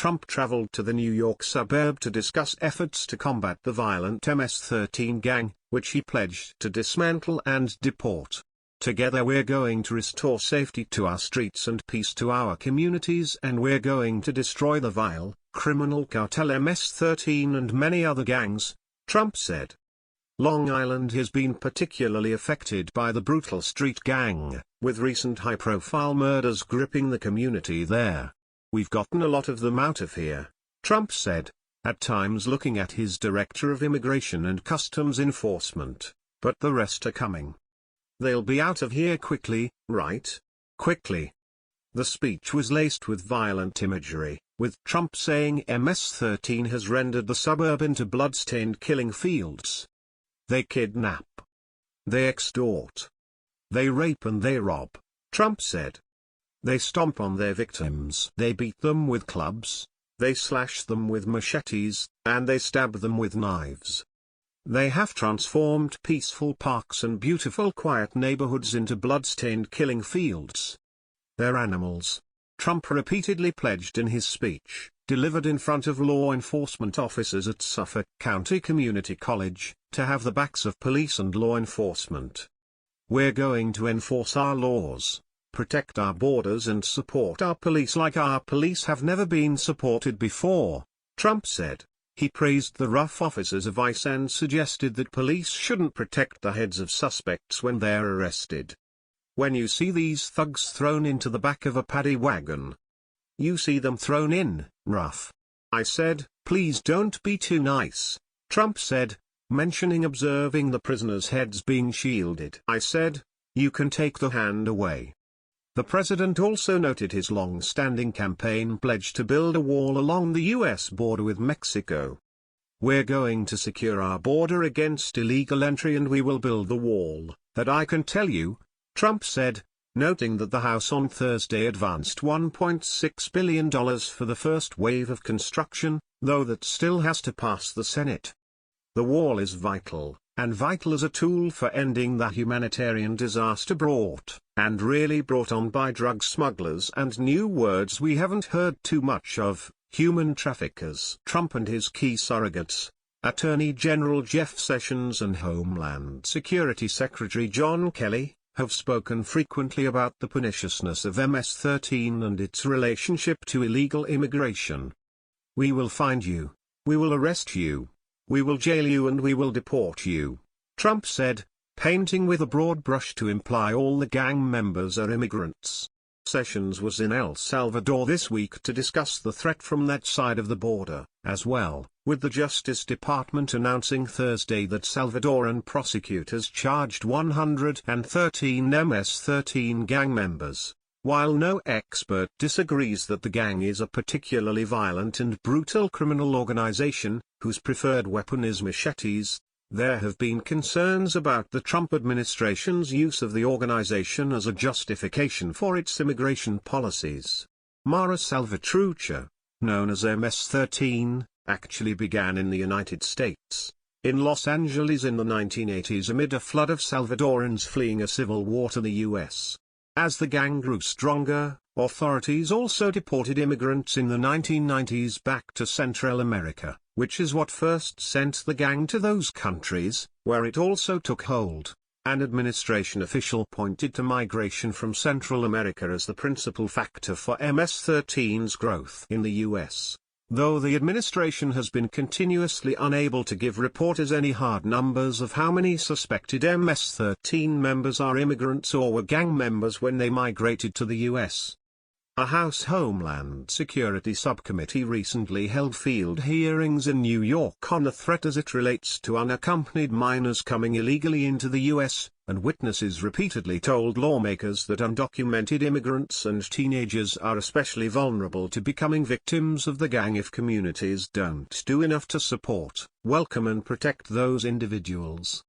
Trump traveled to the New York suburb to discuss efforts to combat the violent MS-13 gang, which he pledged to dismantle and deport. Together we're going to restore safety to our streets and peace to our communities, and we're going to destroy the vile, criminal cartel MS-13 and many other gangs, Trump said. Long Island has been particularly affected by the brutal street gang, with recent high-profile murders gripping the community there. We've gotten a lot of them out of here, Trump said, at times looking at his Director of Immigration and Customs Enforcement, but the rest are coming. They'll be out of here quickly, right? Quickly. The speech was laced with violent imagery, with Trump saying MS-13 has rendered the suburb into blood-stained killing fields. They kidnap. They extort. They rape and they rob, Trump said. They stomp on their victims. They beat them with clubs, they slash them with machetes, and they stab them with knives. They have transformed peaceful parks and beautiful quiet neighborhoods into blood-stained killing fields. They're animals, Trump repeatedly pledged in his speech, delivered in front of law enforcement officers at Suffolk County Community College, to have the backs of police and law enforcement. We're going to enforce our laws, protect our borders and support our police like our police have never been supported before, Trump said. He praised the rough officers of ICE and suggested that police shouldn't protect the heads of suspects when they're arrested. When you see these thugs thrown into the back of a paddy wagon, you see them thrown in, rough. I said, please don't be too nice, Trump said, mentioning observing the prisoners' heads being shielded. I said, you can take the hand away. The president also noted his long-standing campaign pledge to build a wall along the U.S. border with Mexico. We're going to secure our border against illegal entry and we will build the wall, that I can tell you, Trump said, noting that the House on Thursday advanced $1.6 billion for the first wave of construction, though that still has to pass the Senate. The wall is vital, and vital as a tool for ending the humanitarian disaster brought on by drug smugglers and new words we haven't heard too much of, human traffickers. Trump and his key surrogates, Attorney General Jeff Sessions and Homeland Security Secretary John Kelly, have spoken frequently about the perniciousness of MS-13 and its relationship to illegal immigration. We will find you, we will arrest you, we will jail you and we will deport you, Trump said, painting with a broad brush to imply all the gang members are immigrants. Sessions was in El Salvador this week to discuss the threat from that side of the border, as well, with the Justice Department announcing Thursday that Salvadoran prosecutors charged 113 MS-13 gang members. While no expert disagrees that the gang is a particularly violent and brutal criminal organization, whose preferred weapon is machetes, there have been concerns about the Trump administration's use of the organization as a justification for its immigration policies. Mara Salvatrucha, known as MS-13, actually began in the United States, in Los Angeles in the 1980s amid a flood of Salvadorans fleeing a civil war to the U.S. As the gang grew stronger, authorities also deported immigrants in the 1990s back to Central America, which is what first sent the gang to those countries, where it also took hold. An administration official pointed to migration from Central America as the principal factor for MS-13's growth in the U.S., though the administration has been continuously unable to give reporters any hard numbers of how many suspected MS-13 members are immigrants or were gang members when they migrated to the U.S. A House Homeland Security Subcommittee recently held field hearings in New York on the threat as it relates to unaccompanied minors coming illegally into the U.S., and witnesses repeatedly told lawmakers that undocumented immigrants and teenagers are especially vulnerable to becoming victims of the gang if communities don't do enough to support, welcome and protect those individuals.